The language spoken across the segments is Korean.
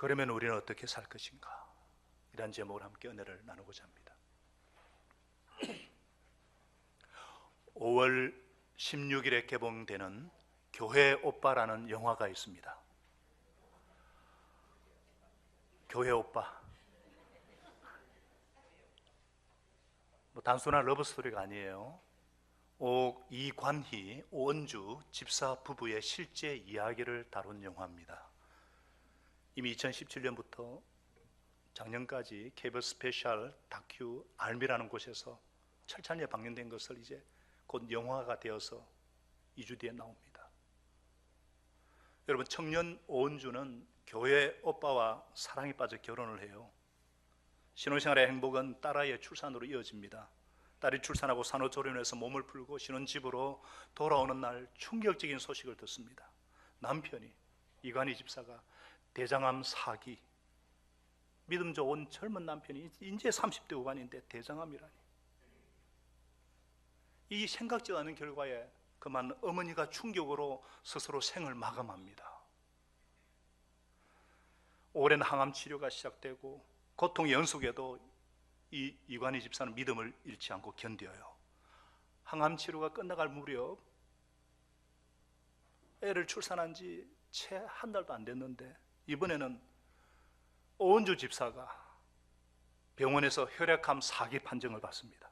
그러면 우리는 어떻게 살 것인가? 이런 제목을 함께 은혜를 나누고자 합니다. 5월 16일에 개봉되는 교회 오빠라는 영화가 있습니다. 교회 오빠. 단순한 러브스토리가 아니에요. 이관희, 오은주 집사 부부의 실제 이야기를 다룬 영화입니다. 이미 2017년부터 작년까지 KBS 스페셜 다큐 알미라는 곳에서 철찬리에 방영된 것을 이제 곧 영화가 되어서 2주 뒤에 나옵니다. 여러분, 청년 오은주는 교회 오빠와 사랑에 빠져 결혼을 해요. 신혼생활의 행복은 딸아이의 출산으로 이어집니다. 딸이 출산하고 산후조리원에서 몸을 풀고 신혼집으로 돌아오는 날 충격적인 소식을 듣습니다. 남편이, 이관희 집사가 대장암 4기, 믿음 좋은 젊은 남편이 이제 30대 후반인데 대장암이라니. 이 생각지도 않은 결과에 그만 어머니가 충격으로 스스로 생을 마감합니다. 오랜 항암 치료가 시작되고 고통의 연속에도 이관희 집사는 믿음을 잃지 않고 견뎌요. 항암 치료가 끝나갈 무렵 애를 출산한 지 채 한 달도 안 됐는데 이번에는 오은주 집사가 병원에서 혈액암 4기 판정을 받습니다.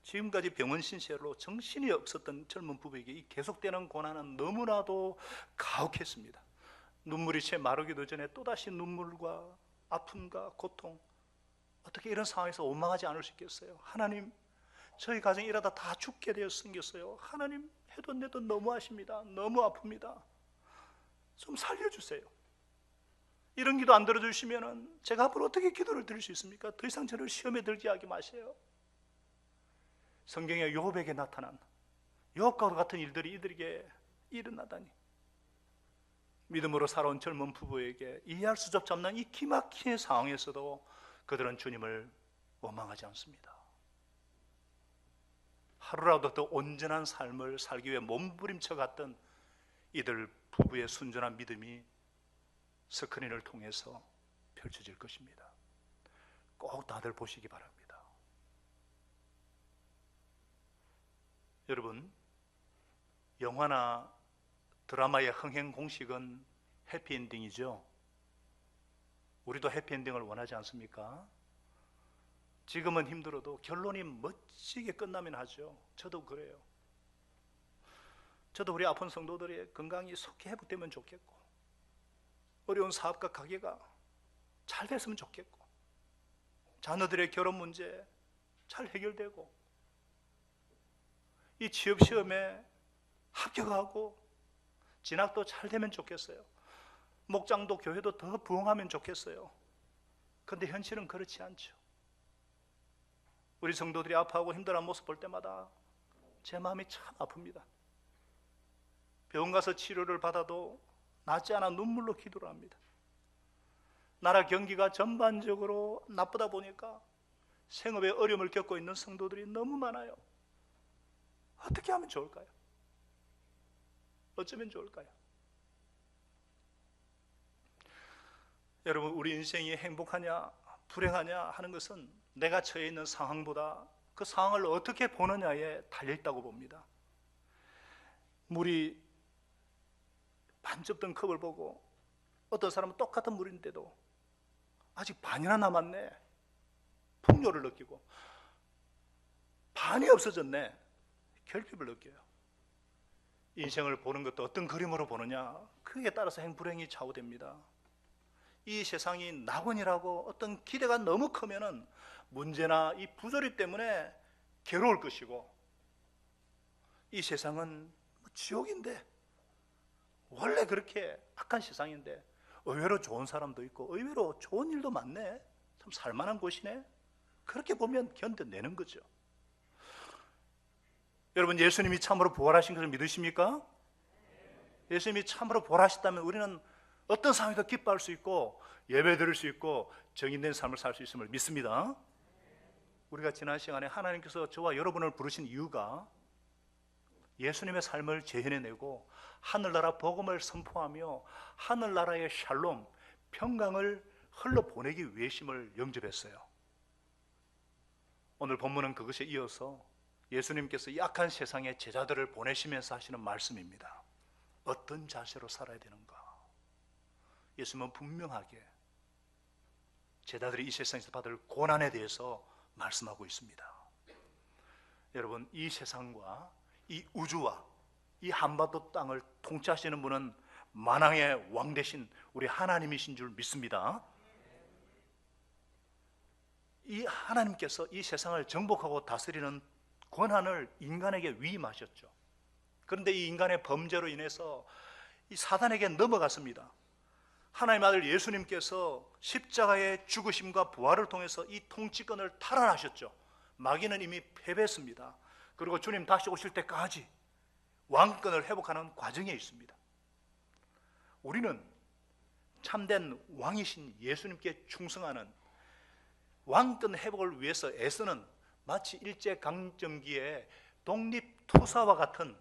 지금까지 병원 신세로 정신이 없었던 젊은 부부에게 이 계속되는 고난은 너무나도 가혹했습니다. 눈물이 채 마르기도 전에 또다시 눈물과 아픔과 고통, 어떻게 이런 상황에서 원망하지 않을 수 있겠어요? 하나님, 저희 가정 일하다 다 죽게 되어 생겼어요. 하나님, 해도 내도 너무하십니다. 너무 아픕니다. 좀 살려주세요. 이런 기도 안 들어주시면 제가 앞으로 어떻게 기도를 드릴 수 있습니까? 더 이상 저를 시험에 들게 하지 마세요. 성경에 욥에게 나타난 욥과 같은 일들이 이들에게 일어나다니. 믿음으로 살아온 젊은 부부에게 이해할 수조차 없는 이 기막힌 상황에서도 그들은 주님을 원망하지 않습니다. 하루라도 더 온전한 삶을 살기 위해 몸부림쳐 갔던 이들 부부의 순전한 믿음이 스크린을 통해서 펼쳐질 것입니다. 꼭 다들 보시기 바랍니다. 여러분, 영화나 드라마의 흥행 공식은 해피엔딩이죠. 우리도 해피엔딩을 원하지 않습니까? 지금은 힘들어도 결론이 멋지게 끝나면 하죠. 저도 그래요. 저도 우리 아픈 성도들의 건강이 속히 회복되면 좋겠고, 어려운 사업과 가게가 잘 됐으면 좋겠고, 자녀들의 결혼 문제 잘 해결되고, 이 취업 시험에 합격하고 진학도 잘 되면 좋겠어요. 목장도 교회도 더 부흥하면 좋겠어요. 그런데 현실은 그렇지 않죠. 우리 성도들이 아파하고 힘들어하는 모습 볼 때마다 제 마음이 참 아픕니다. 병원 가서 치료를 받아도 낫지 않아 눈물로 기도를 합니다. 나라 경기가 전반적으로 나쁘다 보니까 생업에 어려움을 겪고 있는 성도들이 너무 많아요. 어떻게 하면 좋을까요? 어쩌면 좋을까요? 여러분, 우리 인생이 행복하냐 불행하냐 하는 것은 내가 처해 있는 상황보다 그 상황을 어떻게 보느냐에 달려있다고 봅니다. 물이 반접던 컵을 보고 어떤 사람은 똑같은 물인데도 아직 반이나 남았네, 풍요를 느끼고, 반이 없어졌네, 결핍을 느껴요. 인생을 보는 것도 어떤 그림으로 보느냐, 그에 따라서 행불행이 좌우됩니다. 이 세상이 낙원이라고 어떤 기대가 너무 크면은 문제나 이 부조리 때문에 괴로울 것이고, 이 세상은 지옥인데, 원래 그렇게 악한 세상인데 의외로 좋은 사람도 있고 의외로 좋은 일도 많네, 참 살만한 곳이네, 그렇게 보면 견뎌내는 거죠. 여러분, 예수님이 참으로 부활하신 것을 믿으십니까? 예수님이 참으로 부활하셨다면 우리는 어떤 상황에도 기뻐할 수 있고 예배 드릴 수 있고 정인된 삶을 살 수 있음을 믿습니다. 우리가 지난 시간에 하나님께서 저와 여러분을 부르신 이유가 예수님의 삶을 재현해내고 하늘나라 복음을 선포하며 하늘나라의 샬롬, 평강을 흘러보내기 위해심을 영접했어요. 오늘 본문은 그것에 이어서 예수님께서 약한 세상에 제자들을 보내시면서 하시는 말씀입니다. 어떤 자세로 살아야 되는가? 예수님은 분명하게 제자들이 이 세상에서 받을 고난에 대해서 말씀하고 있습니다. 여러분, 이 세상과 이 우주와 이 한반도 땅을 통치하시는 분은 만왕의 왕 되신 우리 하나님이신 줄 믿습니다. 이 하나님께서 이 세상을 정복하고 다스리는 권한을 인간에게 위임하셨죠. 그런데 이 인간의 범죄로 인해서 이 사단에게 넘어갔습니다. 하나님 아들 예수님께서 십자가의 죽으심과 부활을 통해서 이 통치권을 탈환하셨죠. 마귀는 이미 패배했습니다. 그리고 주님 다시 오실 때까지 왕권을 회복하는 과정에 있습니다. 우리는 참된 왕이신 예수님께 충성하는 왕권 회복을 위해서 애쓰는 마치 일제강점기의 독립투사와 같은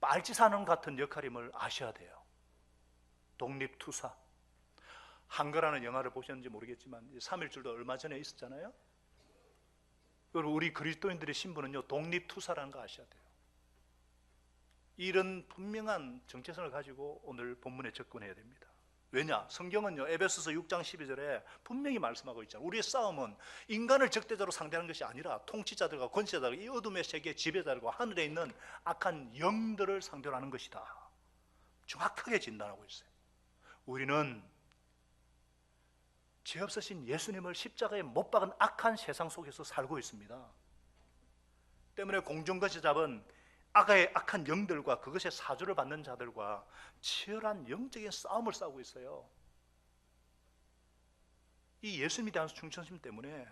빨치산원 같은 역할임을 아셔야 돼요. 독립투사. 한거라는 영화를 보셨는지 모르겠지만 3.1절도 얼마 전에 있었잖아요. 그리고 우리 그리스도인들의 신분은요, 독립투사라는 거 아셔야 돼요. 이런 분명한 정체성을 가지고 오늘 본문에 접근해야 됩니다. 왜냐? 성경은요, 에베소서 6장 12절에 분명히 말씀하고 있잖아요. 우리의 싸움은 인간을 적대자로 상대하는 것이 아니라 통치자들과 권세자들과 이 어둠의 세계의 지배자들과 하늘에 있는 악한 영들을 상대로 하는 것이다. 정확하게 진단하고 있어요. 우리는 죄 없으신 예수님을 십자가에 못 박은 악한 세상 속에서 살고 있습니다. 때문에 공중거지 잡은 악의 악한 영들과 그것의 사주를 받는 자들과 치열한 영적인 싸움을 싸우고 있어요. 이 예수님에 대한 충성심 때문에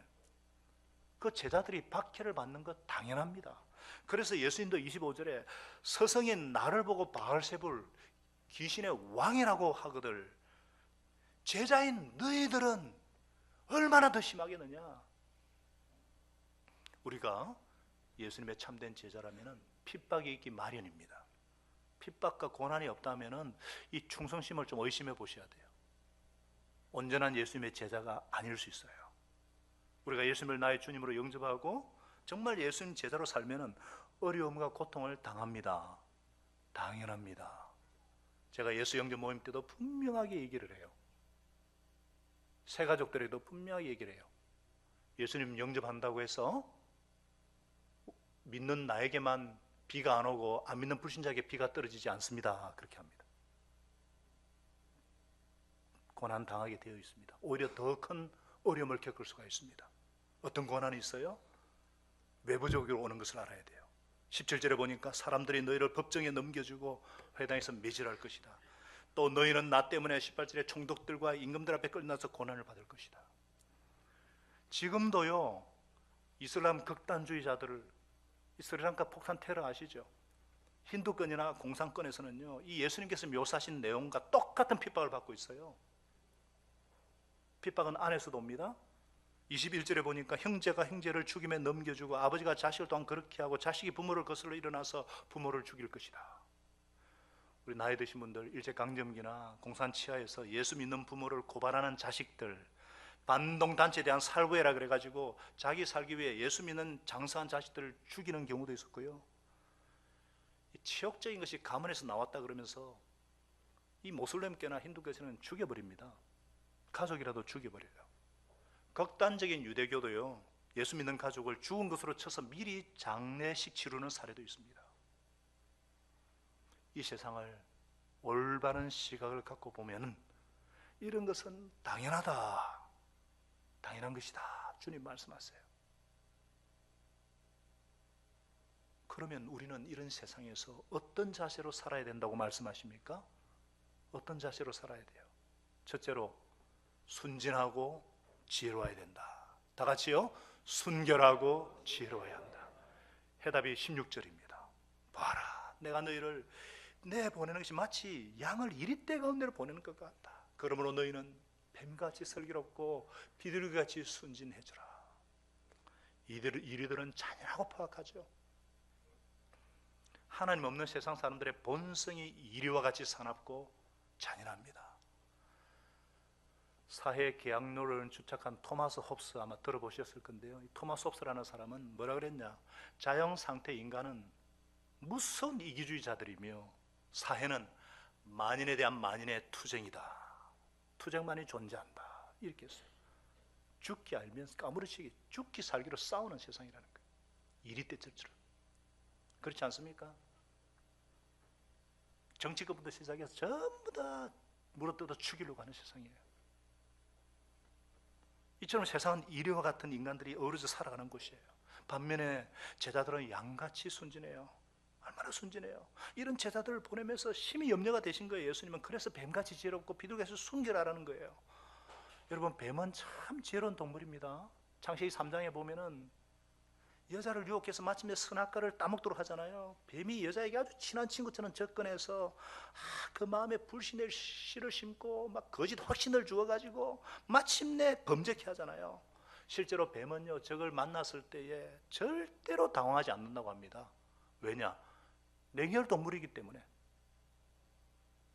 그 제자들이 박해를 받는 것 당연합니다. 그래서 예수님도 25절에 서성인 나를 보고 바알세불 귀신의 왕이라고 하거들 제자인 너희들은 얼마나 더 심하겠느냐. 우리가 예수님의 참된 제자라면 핍박이 있기 마련입니다. 핍박과 고난이 없다면 이 충성심을 좀 의심해 보셔야 돼요. 온전한 예수님의 제자가 아닐 수 있어요. 우리가 예수님을 나의 주님으로 영접하고 정말 예수님 제자로 살면 어려움과 고통을 당합니다. 당연합니다. 제가 예수 영접 모임 때도 분명하게 얘기를 해요. 새 가족들에도 분명하게 얘기를 해요. 예수님 영접한다고 해서 믿는 나에게만 비가 안 오고 안 믿는 불신자에게 비가 떨어지지 않습니다. 그렇게 합니다. 고난 당하게 되어 있습니다. 오히려 더 큰 어려움을 겪을 수가 있습니다. 어떤 고난이 있어요? 외부적으로 오는 것을 알아야 돼요. 17절에 보니까 사람들이 너희를 법정에 넘겨주고 회당에서 매질할 것이다. 또 너희는 나 때문에 18절에 총독들과 임금들 앞에 끌려나서 고난을 받을 것이다. 지금도요, 이슬람 극단주의자들을 스리랑카 폭탄 테러 아시죠? 힌두권이나 공산권에서는요, 이 예수님께서 묘사하신 내용과 똑같은 핍박을 받고 있어요. 핍박은 안에서도 옵니다. 21절에 보니까 형제가 형제를 죽임에 넘겨주고 아버지가 자식을 또한 그렇게 하고 자식이 부모를 거슬러 일어나서 부모를 죽일 것이다. 우리 나이 드신 분들 일제강점기나 공산치하에서 예수 믿는 부모를 고발하는 자식들, 반동단체에 대한 살구해라 그래가지고 자기 살기 위해 예수 믿는 장사한 자식들을 죽이는 경우도 있었고요. 이 치욕적인 것이 가문에서 나왔다 그러면서 이 모슬렘교나 힌두교에서는 죽여버립니다. 가족이라도 죽여버려요. 극단적인 유대교도요, 예수 믿는 가족을 죽은 것으로 쳐서 미리 장례식 치르는 사례도 있습니다. 이 세상을 올바른 시각을 갖고 보면 이런 것은 당연하다, 당연한 것이다, 주님 말씀하세요. 그러면 우리는 이런 세상에서 어떤 자세로 살아야 된다고 말씀하십니까? 어떤 자세로 살아야 돼요? 첫째로 순진하고 지혜로워야 된다. 다 같이요, 순결하고 지혜로워야 한다. 해답이 16절입니다. 봐라, 내가 너희를 보내는 것이 마치 양을 이리떼 가운데로 보내는 것 같다. 그러므로 너희는 뱀같이 슬기롭고 비둘기같이 순진해져라. 이리들은 잔인하고 포악하죠. 하나님 없는 세상 사람들의 본성이 이리와 같이 사납고 잔인합니다. 사회 계약론을 주착한 토마스 홉스 아마 들어보셨을 건데요. 이 토마스 홉스라는 사람은 뭐라 그랬냐? 자연 상태 인간은 무서운 이기주의자들이며 사회는 만인에 대한 만인의 투쟁이다. 투쟁만이 존재한다. 이렇게 했어요. 죽기 알면서 까무러치기, 죽기 살기로 싸우는 세상이라는 거예요. 이리 때처럼. 그렇지 않습니까? 정치권부터 시작해서 전부 다 물어뜯어 죽이려고 하는 세상이에요. 이처럼 세상은 이리와 같은 인간들이 어우러져 살아가는 곳이에요. 반면에 제자들은 양같이 순진해요. 얼마나 순진해요. 이런 제자들을 보내면서 심히 염려가 되신 거예요. 예수님은 그래서 뱀같이 지혜롭고 비둘기같이 순결하라는 거예요. 여러분, 뱀은 참 지혜로운 동물입니다. 창세기 3장에 보면은 여자를 유혹해서 마침내 선악과를 따먹도록 하잖아요. 뱀이 여자에게 아주 친한 친구처럼 접근해서 그 마음에 불신의 씨를 심고 막 거짓 확신을 주어가지고 마침내 범죄케 하잖아요. 실제로 뱀은요, 적을 만났을 때에 절대로 당황하지 않는다고 합니다. 왜냐? 냉혈 동물이기 때문에.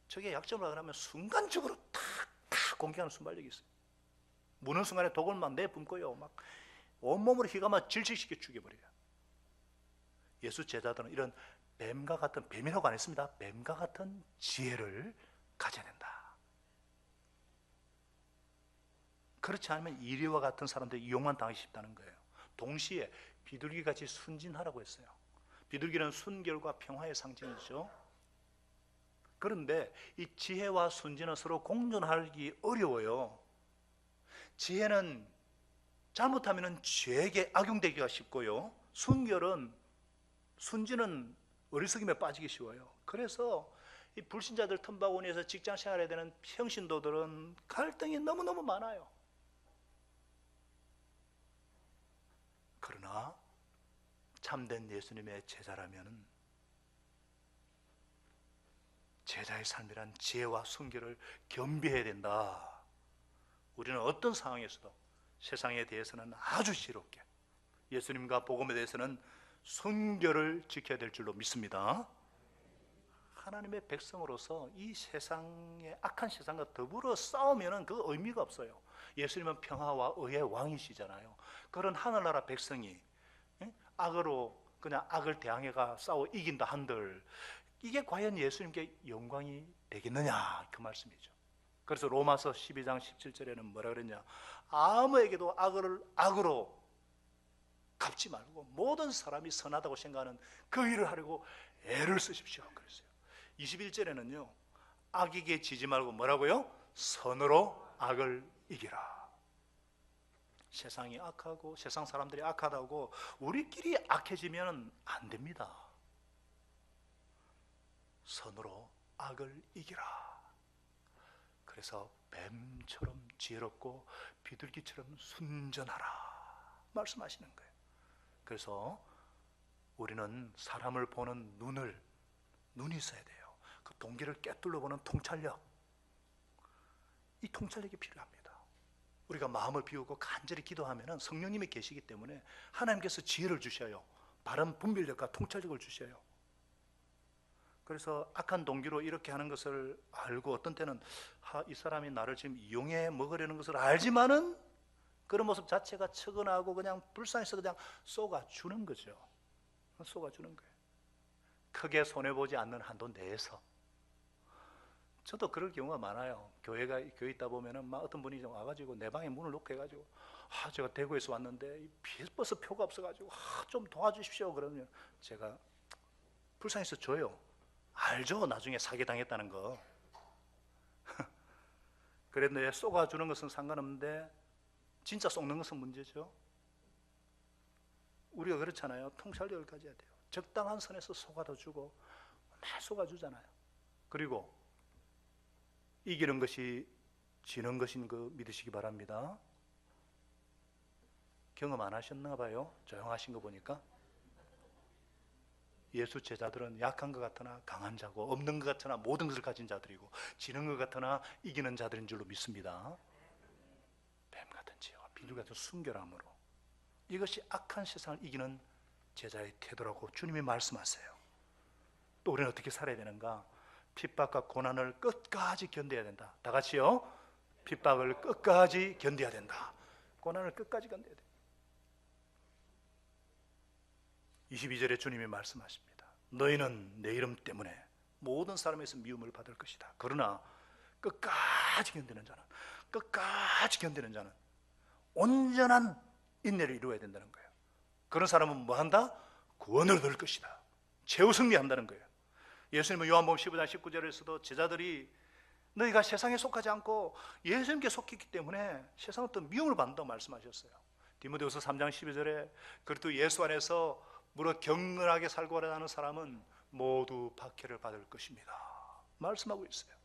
적의 약점을 하면 순간적으로 탁 공격하는 순발력이 있어요. 무는 순간에 독을 막 내뿜고요, 막 온몸으로 휘감아 질식시켜 죽여버려요. 예수 제자들은 이런 뱀과 같은, 뱀이라고 안 했습니다. 뱀과 같은 지혜를 가져야 된다. 그렇지 않으면 이리와 같은 사람들이 이용만 당하기 쉽다는 거예요. 동시에 비둘기같이 순진하라고 했어요. 비둘기는 순결과 평화의 상징이죠. 그런데 이 지혜와 순진은 서로 공존하기 어려워요. 지혜는 잘못하면 죄에게 악용되기가 쉽고요, 순진은 어리석임에 빠지기 쉬워요. 그래서 이 불신자들 틈바구니에서 직장 생활해야 되는 평신도들은 갈등이 너무너무 많아요. 그러나 참된 예수님의 제자라면 제자의 삶이란 지혜와 순결을 겸비해야 된다. 우리는 어떤 상황에서도 세상에 대해서는 아주 지혜롭게, 예수님과 복음에 대해서는 순결을 지켜야 될 줄로 믿습니다. 하나님의 백성으로서 이 세상의 악한 세상과 더불어 싸우면 그 의미가 없어요. 예수님은 평화와 의의 왕이시잖아요. 그런 하늘나라 백성이 악으로 그냥 악을 대항해가 싸워 이긴다 한들 이게 과연 예수님께 영광이 되겠느냐, 그 말씀이죠. 그래서 로마서 12장 17절에는 뭐라 그랬냐? 아무에게도 악을 악으로 갚지 말고 모든 사람이 선하다고 생각하는 그 일을 하려고 애를 쓰십시오. 그랬어요. 21절에는요, 악에게 지지 말고 뭐라고요? 선으로 악을 이기라. 세상이 악하고 세상 사람들이 악하다고 우리끼리 악해지면 안 됩니다. 선으로 악을 이기라. 그래서 뱀처럼 지혜롭고 비둘기처럼 순전하라 말씀하시는 거예요. 그래서 우리는 사람을 보는 눈이 있어야 돼요. 그 동기를 꿰뚫어 보는 통찰력, 이 통찰력이 필요합니다. 우리가 마음을 비우고 간절히 기도하면 성령님이 계시기 때문에 하나님께서 지혜를 주셔요. 바른 분별력과 통찰력을 주셔요. 그래서 악한 동기로 이렇게 하는 것을 알고 어떤 때는 이 사람이 나를 지금 이용해 먹으려는 것을 알지만은 그런 모습 자체가 측은하고 그냥 불쌍해서 그냥 쏘아주는 거죠. 쏘아주는 거예요. 크게 손해보지 않는 한도 내에서. 저도 그럴 경우가 많아요. 교회 있다 보면은 막 어떤 분이 좀 와가지고 내 방에 문을 놓고 해가지고 제가 대구에서 왔는데 버스 표가 없어가지고 좀 도와주십시오. 그러면 제가 불쌍해서 줘요. 알죠? 나중에 사기당했다는 거. 그런데 쏘아주는 것은 상관없는데 진짜 쏘는 것은 문제죠. 우리가 그렇잖아요. 통찰력을 가져야 돼요. 적당한 선에서 쏘아주고 막 쏘아주잖아요. 그리고 이기는 것이 지는 것인 거 믿으시기 바랍니다. 경험 안 하셨나 봐요. 조용하신 거 보니까. 예수 제자들은 약한 것 같으나 강한 자고 없는 것 같으나 모든 것을 가진 자들이고 지는 것 같으나 이기는 자들인 줄로 믿습니다. 뱀 같은 지혜와 비둘기 같은 순결함으로, 이것이 악한 세상을 이기는 제자의 태도라고 주님이 말씀하세요. 또 우리는 어떻게 살아야 되는가? 핍박과 고난을 끝까지 견뎌야 된다. 다 같이요. 핍박을 끝까지 견뎌야 된다. 고난을 끝까지 견뎌야 된다. 22절에 주님이 말씀하십니다. 너희는 내 이름 때문에 모든 사람에서 미움을 받을 것이다. 그러나 끝까지 견디는 자는, 끝까지 견디는 자는 온전한 인내를 이루어야 된다는 거예요. 그런 사람은 뭐 한다? 구원을 얻을 것이다. 최후 승리한다는 거예요. 예수님은 요한복음 15장 19절에서도 제자들이 너희가 세상에 속하지 않고 예수님께 속했기 때문에 세상으로부터 미움을 받는다고 말씀하셨어요. 디모데후서 3장 12절에 그리고 예수 안에서 무릇 경건하게 살고 하는 사람은 모두 박해를 받을 것입니다. 말씀하고 있어요.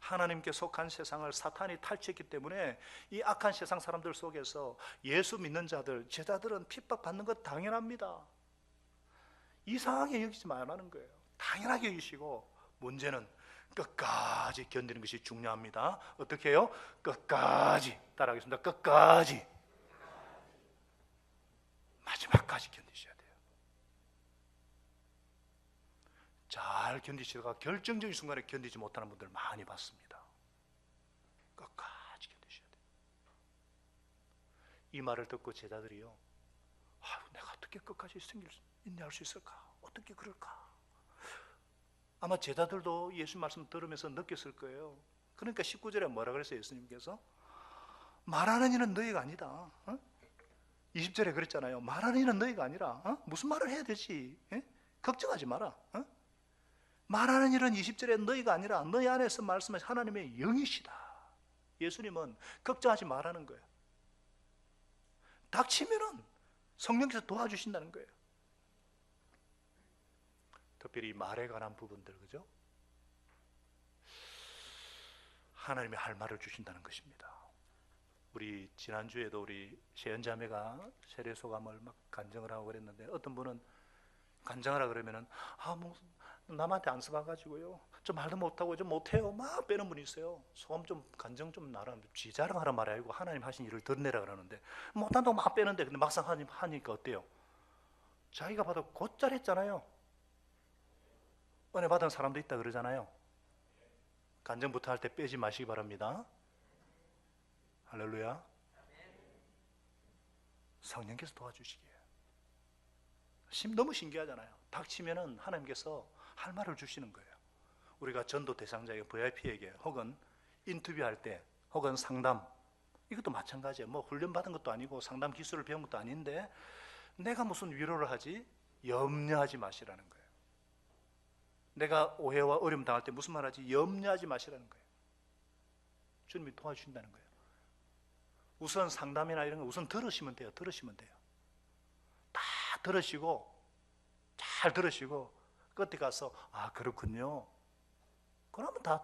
하나님께 속한 세상을 사탄이 탈취했기 때문에 이 악한 세상 사람들 속에서 예수 믿는 자들, 제자들은 핍박받는 것 당연합니다. 이상하게 여기지 말라는 거예요. 당연하게 여기시고, 문제는 끝까지 견디는 것이 중요합니다. 어떻게 해요? 끝까지. 따라하겠습니다. 끝까지. 마지막까지 견디셔야 돼요. 잘 견디시다가 결정적인 순간에 견디지 못하는 분들 많이 봤습니다. 끝까지 견디셔야 돼요. 이 말을 듣고 제자들이요, 내가 어떻게 끝까지 인내할 수 있을까? 어떻게 그럴까? 아마 제자들도 예수 말씀 들으면서 느꼈을 거예요. 그러니까 19절에 뭐라 그랬어요? 예수님께서 말하는 이는 너희가 아니다. 20절에 그랬잖아요. 말하는 이는 너희가 아니라 무슨 말을 해야 되지? 걱정하지 마라. 말하는 일은 20절에 너희가 아니라 너희 안에서 말씀하신 하나님의 영이시다. 예수님은 걱정하지 말라는 거예요. 닥치면은 성령께서 도와주신다는 거예요. 특별히 말에 관한 부분들, 그죠? 하나님이 할 말을 주신다는 것입니다. 우리 지난주에도 우리 세연자매가 세례 소감을 막 간증을 하고 그랬는데, 어떤 분은 간증하라 그러면은 뭐 남한테 안 써봐가지고요, 좀 말도 못하고 좀 못해요 막 빼는 분이 있어요. 소감 좀 간증 좀 나라는데 지 자랑하라 말이 아니고 하나님 하신 일을 드러내라 그러는데 못한다고 막 빼는데, 근데 막상 하나님 하니까 어때요? 자기가 봐도 곧잘 했잖아요. 은혜 받은 사람도 있다 그러잖아요. 간증부터 할 때 빼지 마시기 바랍니다. 할렐루야. 성령께서 도와주시기에 너무 신기하잖아요. 닥치면은 하나님께서 할 말을 주시는 거예요. 우리가 전도 대상자에게, VIP에게, 혹은 인터뷰할 때, 혹은 상담, 이것도 마찬가지예요. 뭐 훈련 받은 것도 아니고 상담 기술을 배운 것도 아닌데 내가 무슨 위로를 하지? 염려하지 마시라는 거예요. 내가 오해와 어려움 당할 때 무슨 말 하지? 염려하지 마시라는 거예요. 주님이 도와주신다는 거예요. 우선 상담이나 이런 거 우선 들으시면 돼요. 들으시면 돼요. 다 들으시고, 잘 들으시고 끝에 가서 그렇군요, 그러면 다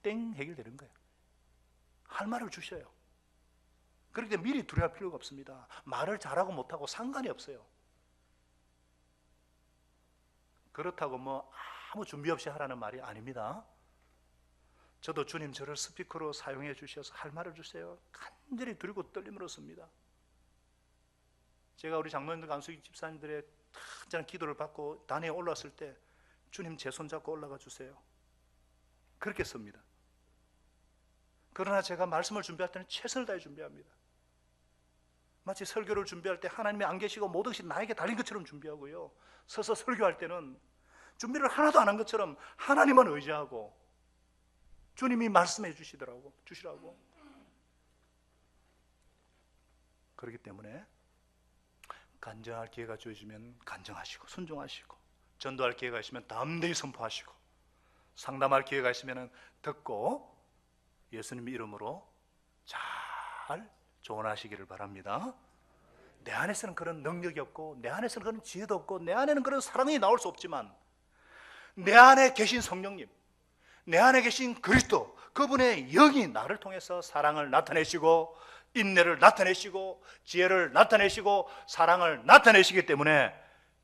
땡 해결되는 거예요. 할 말을 주셔요. 그렇기 때문에 미리 두려워할 필요가 없습니다. 말을 잘하고 못하고 상관이 없어요. 그렇다고 뭐 아무 준비 없이 하라는 말이 아닙니다. 저도 주님 저를 스피커로 사용해 주셔서 할 말을 주세요. 간절히 두리고 떨림으로 씁니다. 제가 우리 장로님들, 간수기 집사님들의 특별한 기도를 받고 단에 올라왔을 때 주님 제 손 잡고 올라가 주세요. 그렇게 씁니다. 그러나 제가 말씀을 준비할 때는 최선을 다해 준비합니다. 마치 설교를 준비할 때 하나님이 안 계시고 모든 것이 나에게 달린 것처럼 준비하고요, 서서 설교할 때는 준비를 하나도 안 한 것처럼 하나님만 의지하고 주님이 말씀해 주시라고. 그렇기 때문에 간증할 기회가 주어지면 간증하시고 순종하시고, 전도할 기회가 있으면 담대히 선포하시고, 상담할 기회가 있으면 듣고 예수님 이름으로 잘 조언하시기를 바랍니다. 내 안에서는 그런 능력이 없고, 내 안에서는 그런 지혜도 없고, 내 안에는 그런 사랑이 나올 수 없지만 내 안에 계신 성령님, 내 안에 계신 그리스도, 그분의 영이 나를 통해서 사랑을 나타내시고 인내를 나타내시고 지혜를 나타내시고 사랑을 나타내시기 때문에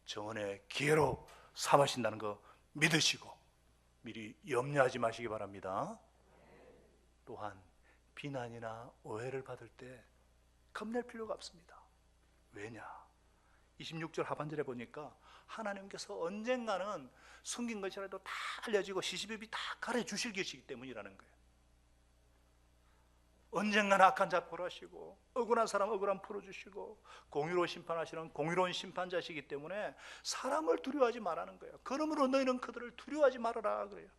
정언의 기회로 삼으신다는 거 믿으시고 미리 염려하지 마시기 바랍니다. 또한 비난이나 오해를 받을 때 겁낼 필요가 없습니다. 왜냐? 26절 하반절에 보니까 하나님께서 언젠가는 숨긴 것이라도 다 알려지고 시시비비 다 가려주실 것이기 때문이라는 거예요. 언젠가는 악한 자 벌하시고 억울한 사람 억울함 풀어주시고 공의로 심판하시는 공의로운 심판자시기 때문에 사람을 두려워하지 말라는 거예요. 그러므로 너희는 그들을 두려워하지 말아라 그래요.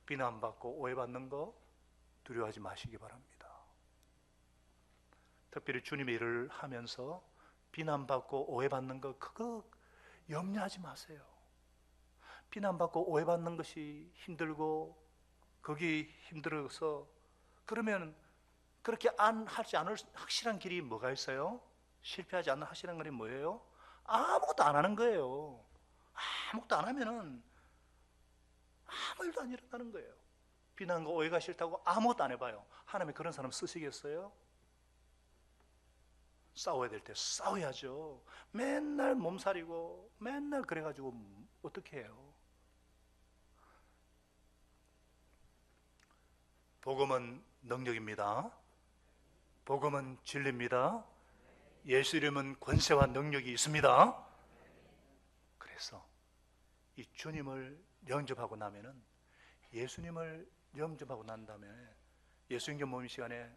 비난받고 오해받는 거 두려워하지 마시기 바랍니다. 특별히 주님의 일을 하면서 비난받고 오해받는 거 그거 염려하지 마세요. 비난받고 오해받는 것이 힘들고 거기 힘들어서 그러면 그렇게 하지 않을 확실한 길이 뭐가 있어요? 실패하지 않는 확실한 길이 뭐예요? 아무것도 안 하는 거예요. 아무것도 안 하면은 아무 일도 안 일어나는 거예요. 비난과 오해가 싫다고 아무것도 안 해봐요. 하나님이 그런 사람 쓰시겠어요? 싸워야 될 때 싸워야죠. 맨날 몸살이고 맨날 그래가지고 어떻게 해요? 복음은 능력입니다. 복음은 진리입니다. 예수 이름은 권세와 능력이 있습니다. 그래서 이 주님을 영접하고 나면은 예수님을 영접하고 난 다음에 예수님께 모임 시간에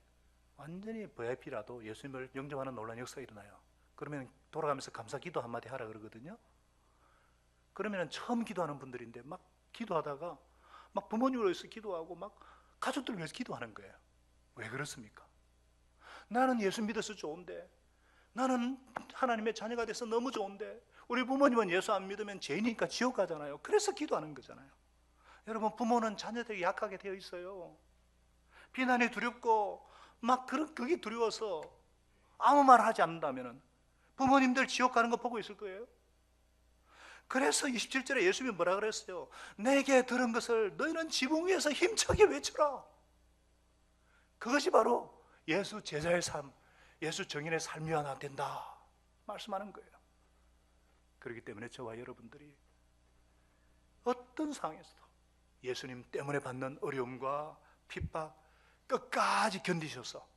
완전히 VIP라도 예수님을 영접하는 놀라운 역사가 일어나요. 그러면 돌아가면서 감사 기도 한마디 하라 그러거든요. 그러면 처음 기도하는 분들인데 막 기도하다가 막 부모님을 위해서 기도하고 막 가족들을 위해서 기도하는 거예요. 왜 그렇습니까? 나는 예수 믿어서 좋은데, 나는 하나님의 자녀가 돼서 너무 좋은데, 우리 부모님은 예수 안 믿으면 죄인이니까 지옥 가잖아요. 그래서 기도하는 거잖아요. 여러분, 부모는 자녀들이 약하게 되어 있어요. 비난이 두렵고 막 그게 두려워서 아무 말 하지 않는다면 부모님들 지옥 가는 거 보고 있을 거예요. 그래서 27절에 예수님이 뭐라 그랬어요? 내게 들은 것을 너희는 지붕 위에서 힘차게 외쳐라. 그것이 바로 예수 제자의 삶, 예수 정인의 삶이어야 안 된다 말씀하는 거예요. 그렇기 때문에 저와 여러분들이 어떤 상황에서도 예수님 때문에 받는 어려움과 핍박 끝까지 견디셔서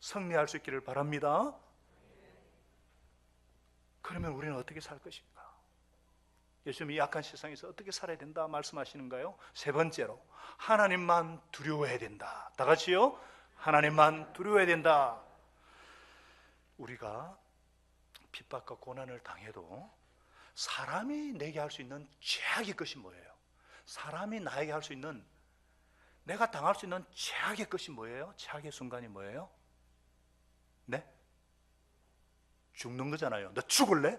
승리할 수 있기를 바랍니다. 그러면 우리는 어떻게 살 것인가? 예수님이 약한 세상에서 어떻게 살아야 된다 말씀하시는가요? 세 번째로 하나님만 두려워해야 된다. 다 같이요. 하나님만 두려워해야 된다. 우리가 핍박과 고난을 당해도 사람이 내게 할 수 있는 최악의 것이 뭐예요? 사람이 나에게 할 수 있는, 내가 당할 수 있는 최악의 것이 뭐예요? 최악의 순간이 뭐예요? 네? 죽는 거잖아요. 너 죽을래?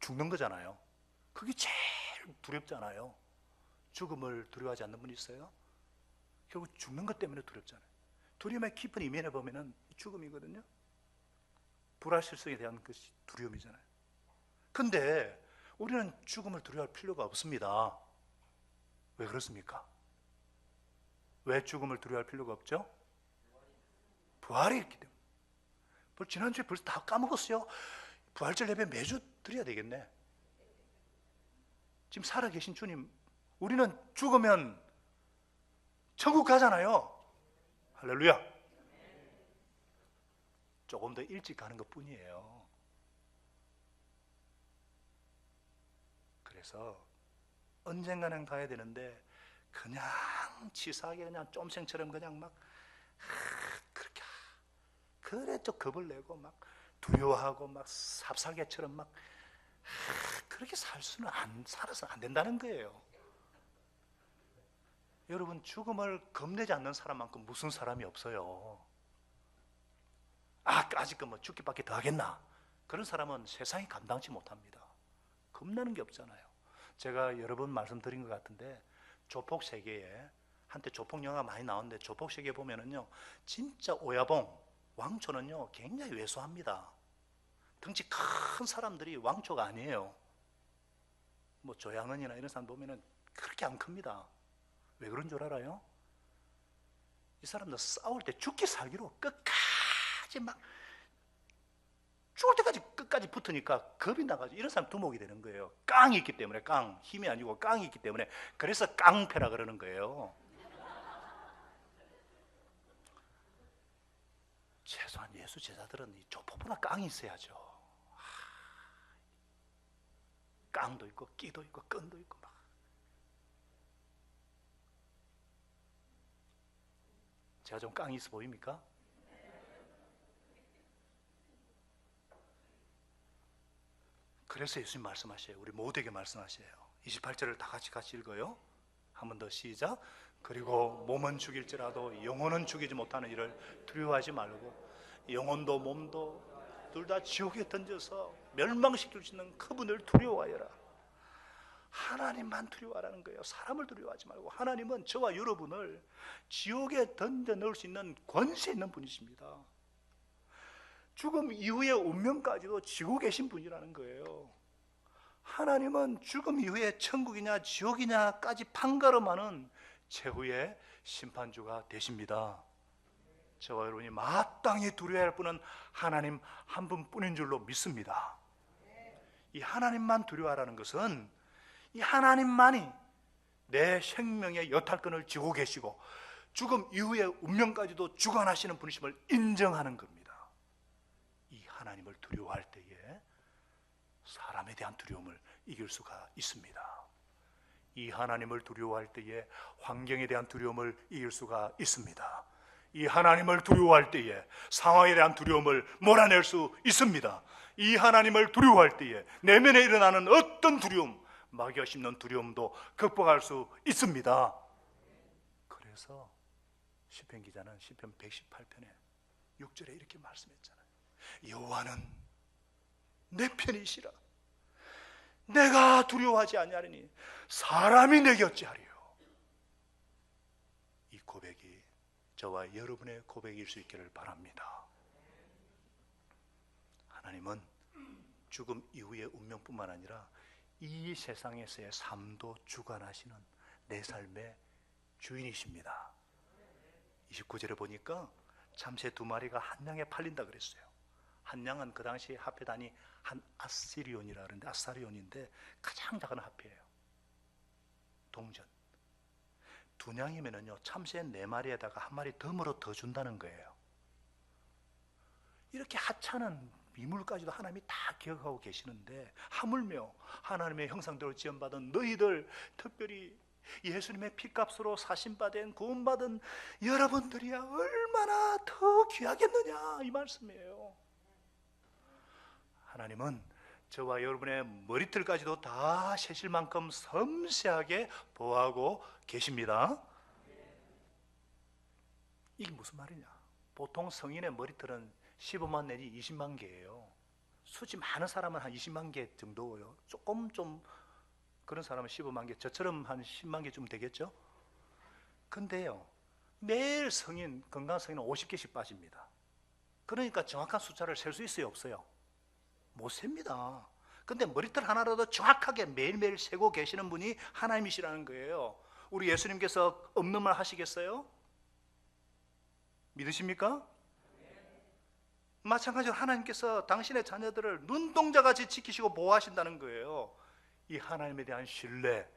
죽는 거잖아요. 그게 제일 두렵잖아요. 죽음을 두려워하지 않는 분이 있어요? 결국 죽는 것 때문에 두렵잖아요. 두려움의 깊은 이면에 보면은 죽음이거든요. 불확실성에 대한 것이 두려움이잖아요. 근데 우리는 죽음을 두려워할 필요가 없습니다. 왜 그렇습니까? 왜 죽음을 두려워할 필요가 없죠? 부활이 있기 때문에. 지난주에 벌써 다 까먹었어요. 부활절 예배 매주 드려야 되겠네. 지금 살아계신 주님, 우리는 죽으면 천국 가잖아요. 할렐루야. 조금 더 일찍 가는 것 뿐이에요. 그래서 언젠가는 가야 되는데 그냥 치사하게 그냥 쫌생처럼 그냥 막 그렇게 그래 좀 겁을 내고 막 두려워하고 막 삽살개처럼 막 그렇게 살아서 안 된다는 거예요. 여러분, 죽음을 겁내지 않는 사람만큼 무슨 사람이 없어요. 아직은 뭐 죽기밖에 더 하겠나? 그런 사람은 세상이 감당치 못합니다. 겁나는 게 없잖아요. 제가 여러 번 말씀드린 것 같은데 조폭 세계에 한때 조폭 영화 많이 나오는데 조폭 세계 보면은요 진짜 오야봉 왕초는요 굉장히 왜소합니다. 덩치 큰 사람들이 왕초가 아니에요. 뭐 조양은이나 이런 사람 보면은 그렇게 안 큽니다. 왜 그런 줄 알아요? 이 사람들 싸울 때 죽기 살기로 끝까지 막 죽을 때까지 끝까지 붙으니까 겁이 나가지고 이런 사람 두목이 되는 거예요. 깡이 있기 때문에, 힘이 아니고 깡이 있기 때문에. 그래서 깡패라 그러는 거예요. 최소한 예수 제자들은 이 조폭보다 깡이 있어야죠. 깡도 있고 끼도 있고 끈도 있고 막. 제가 좀 깡이 있어 보입니까? 그래서 예수님 말씀하셔요. 우리 모두에게 말씀하셔요. 28절을 다 같이 읽어요. 한 번 더 시작. 그리고 몸은 죽일지라도 영혼은 죽이지 못하는 일을 두려워하지 말고 영혼도 몸도 둘 다 지옥에 던져서 멸망시킬 수 있는 그분을 두려워하여라. 하나님만 두려워하라는 거예요. 사람을 두려워하지 말고. 하나님은 저와 여러분을 지옥에 던져 넣을 수 있는 권세 있는 분이십니다. 죽음 이후의 운명까지도 지고 계신 분이라는 거예요. 하나님은 죽음 이후에 천국이냐 지옥이냐까지 판가름하는 최후의 심판주가 되십니다. 저와 여러분이 마땅히 두려워야 할 분은 하나님 한 분뿐인 줄로 믿습니다. 이 하나님만 두려워하라는 것은 이 하나님만이 내 생명의 여탈권을 쥐고 계시고 죽음 이후의 운명까지도 주관하시는 분이심을 인정하는 겁니다. 이 하나님을 두려워할 때에 사람에 대한 두려움을 이길 수가 있습니다. 이 하나님을 두려워할 때에 환경에 대한 두려움을 이길 수가 있습니다. 이 하나님을 두려워할 때에 상황에 대한 두려움을 몰아낼 수 있습니다. 이 하나님을 두려워할 때에 내면에 일어나는 어떤 두려움, 마귀가 심는 두려움도 극복할 수 있습니다. 그래서 시편 기자는 시편 118편에 6절에 이렇게 말씀했잖아요. 여호와는 내 편이시라. 내가 두려워하지 아니하리니 사람이 내게 어찌하리요. 이 고백이 저와 여러분의 고백일 수 있기를 바랍니다. 하나님은 죽음 이후의 운명뿐만 아니라 이 세상에서의 삶도 주관하시는 내 삶의 주인이십니다. 29절에 보니까 참새 2마리가 한 양에 팔린다 그랬어요. 한 양은 그 당시 화폐 단위 한 아시리온이라 그러는데 아사리온인데 가장 작은 화폐예요. 동전. 2냥이면은요 참새 4마리에다가 1마리 덤으로 더 준다는 거예요. 이렇게 하찮은 미물까지도 하나님이 다 기억하고 계시는데 하물며 하나님의 형상대로 지음받은 너희들, 특별히 예수님의 피값으로 사신받은 구원받은 여러분들이야 얼마나 더 귀하겠느냐 이 말씀이에요. 하나님은 저와 여러분의 머리털까지도 다 세실 만큼 섬세하게 보호하고 계십니다. 이게 무슨 말이냐? 보통 성인의 머리털은 15만 내지 20만 개예요. 수치 많은 사람은 한 20만 개 정도고요. 조금 좀 그런 사람은 15만 개, 저처럼 한 10만 개쯤 되겠죠? 근데요, 매일 성인, 건강한 성인은 50개씩 빠집니다. 그러니까 정확한 숫자를 셀 수 있어요, 없어요? 못 셉니다. 근데 머리털 하나라도 정확하게 매일매일 세고 계시는 분이 하나님이시라는 거예요. 우리 예수님께서 없는 말 하시겠어요? 믿으십니까? 마찬가지로 하나님께서 당신의 자녀들을 눈동자같이 지키시고 보호하신다는 거예요. 이 하나님에 대한 신뢰,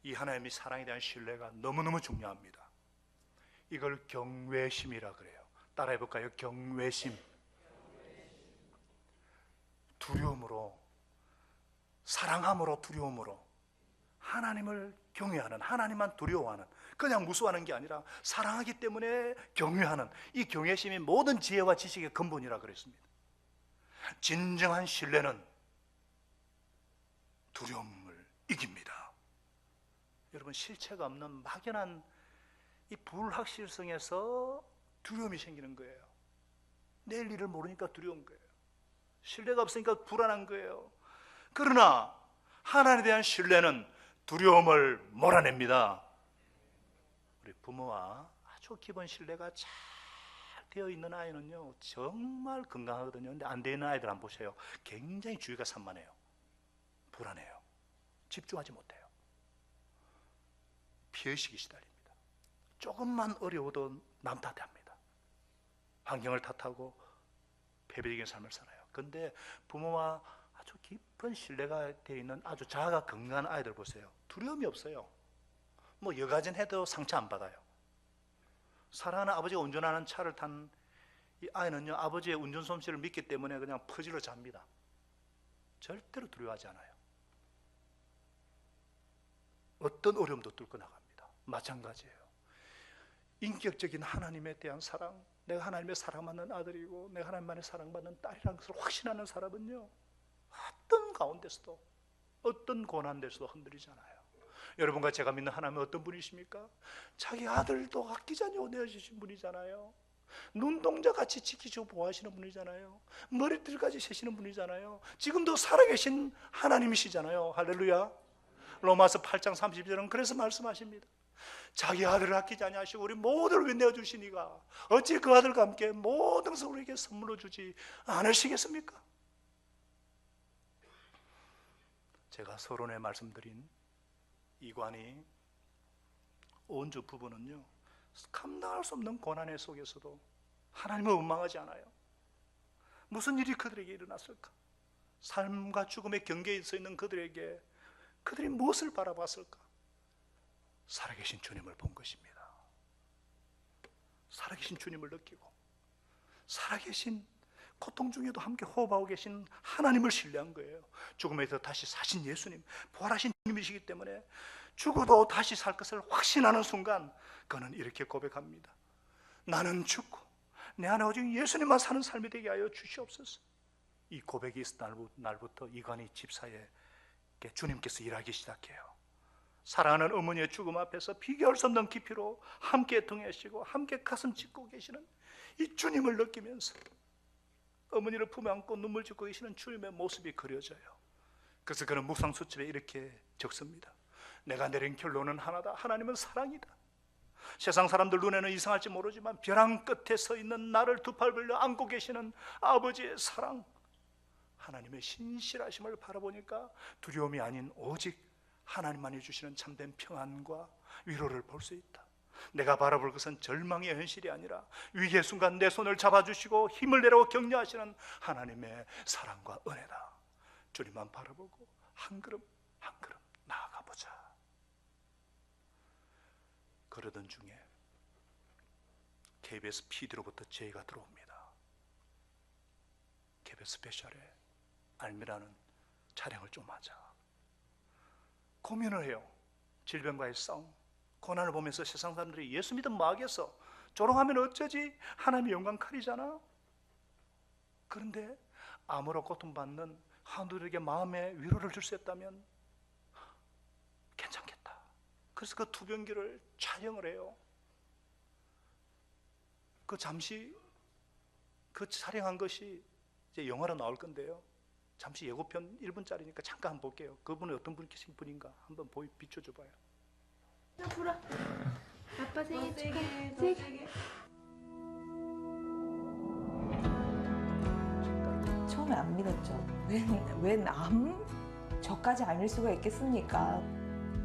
이 하나님의 사랑에 대한 신뢰가 너무너무 중요합니다. 이걸 경외심이라 그래요. 따라해 볼까요? 경외심. 두려움으로, 사랑함으로, 두려움으로 하나님을 경외하는, 하나님만 두려워하는, 그냥 무서워하는 게 아니라 사랑하기 때문에 경외하는 이 경외심이 모든 지혜와 지식의 근본이라 그랬습니다. 진정한 신뢰는 두려움을 이깁니다. 여러분, 실체가 없는 막연한 이 불확실성에서 두려움이 생기는 거예요. 내일 일을 모르니까 두려운 거예요. 신뢰가 없으니까 불안한 거예요. 그러나 하나님에 대한 신뢰는 두려움을 몰아냅니다. 우리 부모와 아주 기본 신뢰가 잘 되어 있는 아이는요 정말 건강하거든요. 근데 안 되어 있는 아이들 한번 보세요. 굉장히 주의가 산만해요. 불안해요. 집중하지 못해요. 피해의식이 시달립니다. 조금만 어려워도 남 탓합니다. 환경을 탓하고 패배적인 삶을 살아요. 근데 부모와 아주 깊은 신뢰가 되어 있는 아주 자아가 건강한 아이들 보세요. 두려움이 없어요. 뭐 여가진 해도 상처 안 받아요. 사랑하는 아버지가 운전하는 차를 탄 이 아이는요 아버지의 운전 솜씨를 믿기 때문에 그냥 퍼질러 잡니다. 절대로 두려워하지 않아요. 어떤 어려움도 뚫고 나갑니다. 마찬가지예요. 인격적인 하나님에 대한 사랑, 내가 하나님의 사랑받는 아들이고 내가 하나님만의 사랑받는 딸이라는 것을 확신하는 사람은요, 어떤 가운데서도, 어떤 고난데서도 흔들리지 않아요. 여러분과 제가 믿는 하나님은 어떤 분이십니까? 자기 아들도 아끼지 않고 내어주신 분이잖아요. 눈동자같이 지키시고 보호하시는 분이잖아요. 머리털까지 세시는 분이잖아요. 지금도 살아계신 하나님이시잖아요. 할렐루야. 로마서 8장 32절은 그래서 말씀하십니다. 자기 아들을 아끼지 아니하시고 우리 모두를 위해 내어주시니가 어찌 그 아들과 함께 모든 것을 우리에게 선물로 주지 않으시겠습니까? 제가 서론에 말씀드린 이관희 온주 부부는요, 감당할 수 없는 고난의 속에서도 하나님을 원망하지 않아요. 무슨 일이 그들에게 일어났을까? 삶과 죽음의 경계에 서 있는 그들에게 그들이 무엇을 바라봤을까? 살아계신 주님을 본 것입니다. 살아계신 주님을 느끼고 살아계신 고통 중에도 함께 호흡하고 계신 하나님을 신뢰한 거예요. 죽음에서 다시 사신 예수님, 부활하신 주님이시기 때문에 죽어도 다시 살 것을 확신하는 순간 그는 이렇게 고백합니다. 나는 죽고 내 안에 오직 예수님만 사는 삶이 되게 하여 주시옵소서. 이 고백이 있을 날부터 이관희 집사에 주님께서 일하기 시작해요. 사랑하는 어머니의 죽음 앞에서 비교할 수 없는 깊이로 함께 등하시고 함께 가슴 찢고 계시는 이 주님을 느끼면서 어머니를 품에 안고 눈물 짓고 계시는 주님의 모습이 그려져요. 그래서 그는 묵상수첩에 이렇게 적습니다. 내가 내린 결론은 하나다. 하나님은 사랑이다. 세상 사람들 눈에는 이상할지 모르지만 벼랑 끝에 서 있는 나를 두 팔 벌려 안고 계시는 아버지의 사랑, 하나님의 신실하심을 바라보니까 두려움이 아닌 오직 하나님만이 주시는 참된 평안과 위로를 볼 수 있다. 내가 바라볼 것은 절망의 현실이 아니라 위기의 순간 내 손을 잡아주시고 힘을 내라고 격려하시는 하나님의 사랑과 은혜다. 주님만 바라보고 한 걸음 한 걸음 나아가 보자. 그러던 중에 KBS PD로부터 제의가 들어옵니다. KBS 스페셜에 알미라는 촬영을 좀 하자. 고민을 해요. 질병과의 싸움, 고난을 보면서 세상 사람들이 예수 믿으면 뭐 하겠어? 조롱하면 어쩌지? 하나님의 영광 칼이잖아. 그런데 암으로 고통받는 한들에게 마음의 위로를 줄 수 있다면 괜찮겠다. 그래서 그 두 병기를 촬영을 해요. 잠시 촬영한 것이 이제 영화로 나올 건데요. 잠시 예고편 1분짜리니까 잠깐 한번 볼게요. 그분은 어떤 분인가 한번 비춰줘봐요. 불어. 아빠 생일 축하해. 세게. 처음에 안 믿었죠. 웬 저까지 아닐 수가 있겠습니까?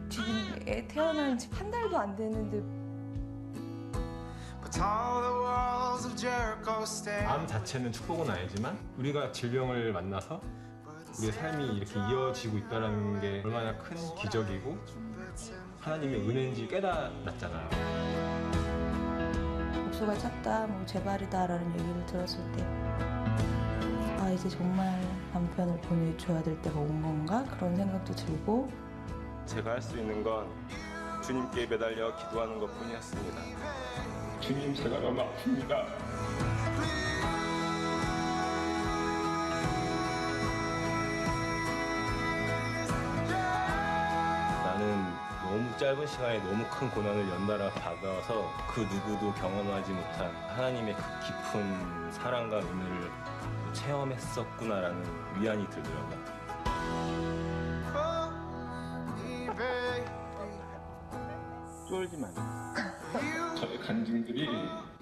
지금 애 태어난 지 한 달도 안 됐는데. 암 자체는 축복은 아니지만 우리가 질병을 만나서 우리의 삶이 이렇게 이어지고 있다는 게 얼마나 큰 기적이고 하나님의 은혜인지 깨달았잖아요. 목소가 찼다, 제발이다 라는 얘기를 들었을 때 이제 정말 남편을 보내줘야 될 때가 온 건가? 그런 생각도 들고 제가 할 수 있는 건 주님께 매달려 기도하는 것뿐이었습니다. 주님, 제가 너무 아픕니다. 나는 너무 짧은 시간에 너무 큰 고난을 연달아 받아서 그 누구도 경험하지 못한 하나님의 그 깊은 사랑과 은혜를 체험했었구나라는 위안이 들더라고요. 쫄지 마세요. 저의 간증들이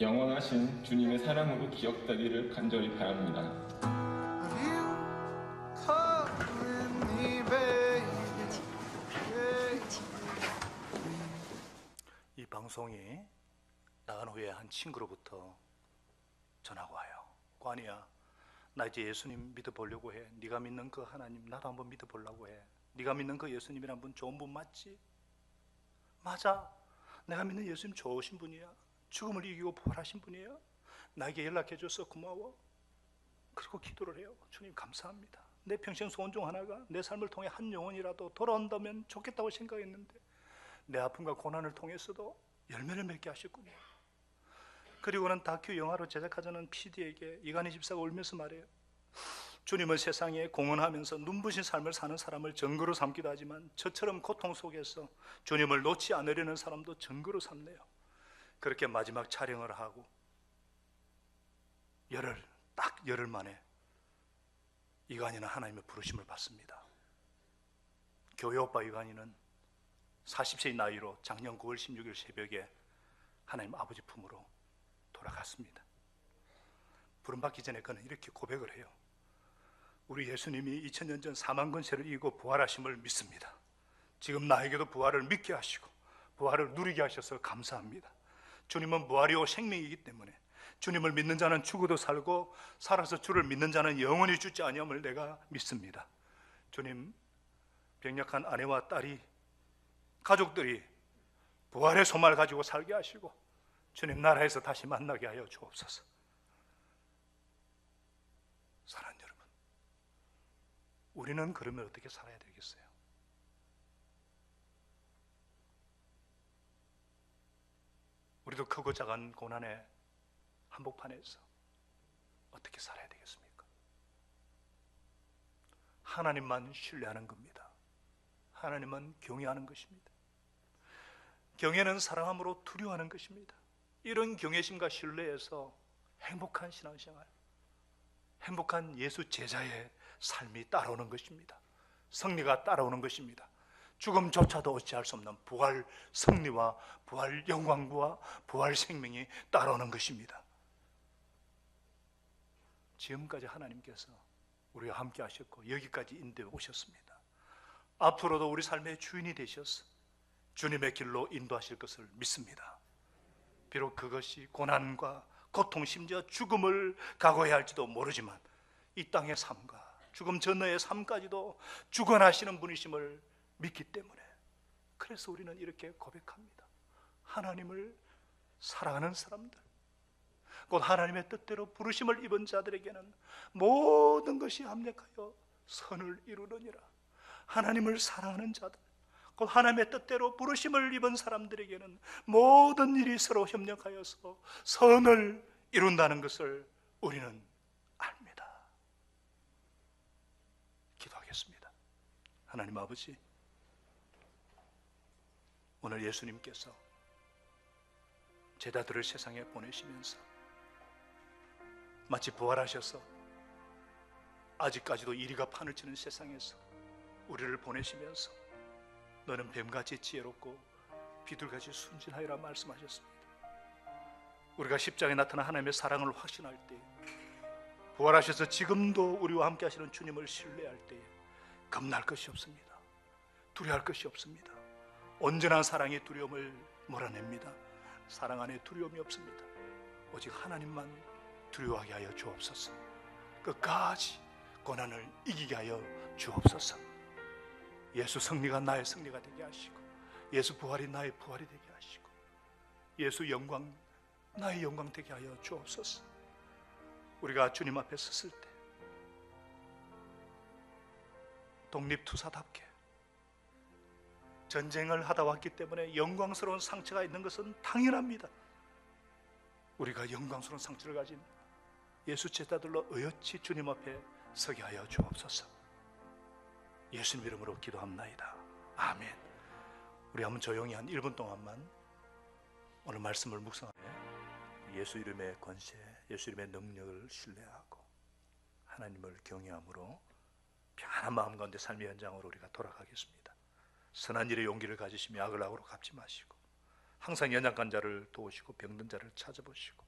영원하신 주님의 사랑으로 기억되기를 간절히 바랍니다. 이 방송이 나간 후에 한 친구로부터 전화가 와요. 관이야, 나 이제 예수님 믿어보려고 해. 네가 믿는 그 하나님 나도 한번 믿어보려고 해. 네가 믿는 그 예수님이란 분 좋은 분 맞지? 맞아. 내가 믿는 예수님 좋으신 분이야. 죽음을 이기고 부활하신 분이에요. 나에게 연락해줘서 고마워. 그리고 기도를 해요. 주님 감사합니다. 내 평생 소원 중 하나가 내 삶을 통해 한 영혼이라도 돌아온다면 좋겠다고 생각했는데 내 아픔과 고난을 통해서도 열매를 맺게 하셨군요. 그리고는 다큐 영화로 제작하자는 PD에게 이간희 집사가 울면서 말해요. 주님은 세상에 공헌하면서 눈부신 삶을 사는 사람을 증거로 삼기도 하지만 저처럼 고통 속에서 주님을 놓지 않으려는 사람도 증거로 삼네요. 그렇게 마지막 촬영을 하고 딱 열흘 만에 이간희는 하나님의 부르심을 받습니다. 교회 오빠 이간희는 40세의 나이로 작년 9월 16일 새벽에 하나님 아버지 품으로 돌아갔습니다. 부름받기 전에 그는 이렇게 고백을 해요. 우리 예수님이 2000년 전 사망 권세를 이기고 부활하심을 믿습니다. 지금 나에게도 부활을 믿게 하시고 부활을 누리게 하셔서 감사합니다. 주님은 부활이요 생명이기 때문에 주님을 믿는 자는 죽어도 살고 살아서 주를 믿는 자는 영원히 죽지 아니함을 내가 믿습니다. 주님, 병약한 아내와 딸이 가족들이 부활의 소망을 가지고 살게 하시고 주님 나라에서 다시 만나게 하여 주옵소서. 사랑하는 여러분, 우리는 그러면 어떻게 살아야 되겠어요? 우리도 크고 작은 고난의 한복판에서 어떻게 살아야 되겠습니까? 하나님만 신뢰하는 겁니다. 하나님만 경외하는 것입니다. 경외는 사랑함으로 두려워하는 것입니다. 이런 경외심과 신뢰에서 행복한 신앙생활, 행복한 예수 제자의 삶이 따라오는 것입니다. 승리가 따라오는 것입니다. 죽음조차도 어찌할 수 없는 부활 승리와 부활 영광과 부활 생명이 따라오는 것입니다. 지금까지 하나님께서 우리와 함께 하셨고 여기까지 인도해 오셨습니다. 앞으로도 우리 삶의 주인이 되셔서 주님의 길로 인도하실 것을 믿습니다. 비록 그것이 고난과 고통, 심지어 죽음을 각오해야 할지도 모르지만 이 땅의 삶과 죽음 전의 삶까지도 주관하시는 분이심을 믿기 때문에 그래서 우리는 이렇게 고백합니다. 하나님을 사랑하는 사람들, 곧 하나님의 뜻대로 부르심을 입은 자들에게는 모든 것이 합력하여 선을 이루느니라. 하나님을 사랑하는 자들, 곧 하나님의 뜻대로 부르심을 입은 사람들에게는 모든 일이 서로 협력하여서 선을 이룬다는 것을 우리는 압니다. 기도하겠습니다. 하나님 아버지, 오늘 예수님께서 제자들을 세상에 보내시면서 마치 부활하셔서 아직까지도 이리가 판을 치는 세상에서 우리를 보내시면서 너는 뱀같이 지혜롭고 비둘같이 순진하여라 말씀하셨습니다. 우리가 십자가에 나타난 하나님의 사랑을 확신할 때, 부활하셔서 지금도 우리와 함께 하시는 주님을 신뢰할 때 겁날 것이 없습니다. 두려워할 것이 없습니다. 온전한 사랑의 두려움을 몰아냅니다. 사랑 안에 두려움이 없습니다. 오직 하나님만 두려워하게 하여 주옵소서. 끝까지 고난을 이기게 하여 주옵소서. 예수 승리가 나의 승리가 되게 하시고, 예수 부활이 나의 부활이 되게 하시고, 예수 영광 나의 영광 되게 하여 주옵소서. 우리가 주님 앞에 섰을 때 독립투사답게 전쟁을 하다 왔기 때문에 영광스러운 상처가 있는 것은 당연합니다. 우리가 영광스러운 상처를 가진 예수 제자들로 의젓히 주님 앞에 서게 하여 주옵소서. 예수님 이름으로 기도합나이다. 아멘. 우리 한번 조용히 한 1분 동안만 오늘 말씀을 묵상하며 예수 이름의 권세, 예수 이름의 능력을 신뢰하고 하나님을 경외함으로 평안한 마음 가운데 삶의 현장으로 우리가 돌아가겠습니다. 선한 일에 용기를 가지시며 악을 악으로 갚지 마시고 항상 연약한 자를 도우시고 병든 자를 찾아보시고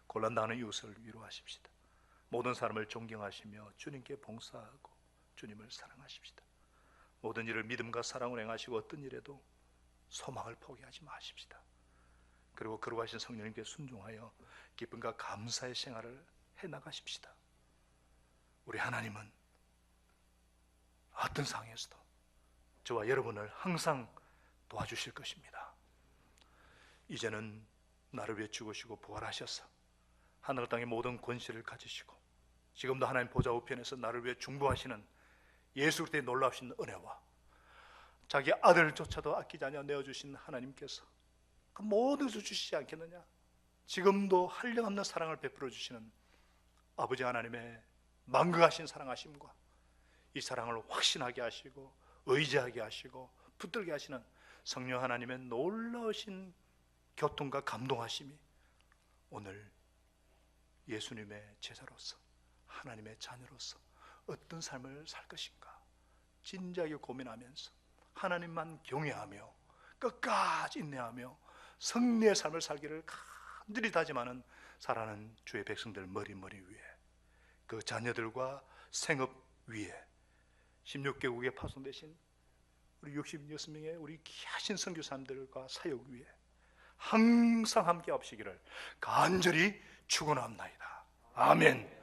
곤란당하는 이웃을 위로하십시다. 모든 사람을 존경하시며 주님께 봉사하고 주님을 사랑하십시다. 모든 일을 믿음과 사랑으로 행하시고 어떤 일에도 소망을 포기하지 마십시다. 그리고 거룩하신 성령님께 순종하여 기쁨과 감사의 생활을 해나가십시다. 우리 하나님은 어떤 상황에서도 저와 여러분을 항상 도와주실 것입니다. 이제는 나를 위해 죽으시고 부활하셔서 하늘 땅의 모든 권세를 가지시고 지금도 하나님 보좌 우편에서 나를 위해 중보하시는 예수 그리스도의 놀라우신 은혜와 자기 아들조차도 아끼지 않아 내어주신 하나님께서 그 모든 것을 주시지 않겠느냐? 지금도 한량없는 사랑을 베풀어 주시는 아버지 하나님의 만극하신 사랑하심과 이 사랑을 확신하게 하시고 의지하게 하시고 붙들게 하시는 성령 하나님의 놀라우신 교통과 감동하심이 오늘 예수님의 제자로서 하나님의 자녀로서 어떤 삶을 살 것인가 진지하게 고민하면서 하나님만 경외하며 끝까지 인내하며 승리의 삶을 살기를 간절히 다짐하는 살아가는 주의 백성들 머리 위에 그 자녀들과 생업 위에 16개국에 파송되신 우리 66명의 우리 귀하신 선교사님들과 사역 위에 항상 함께 하시기를 간절히 축원합니다. 아멘.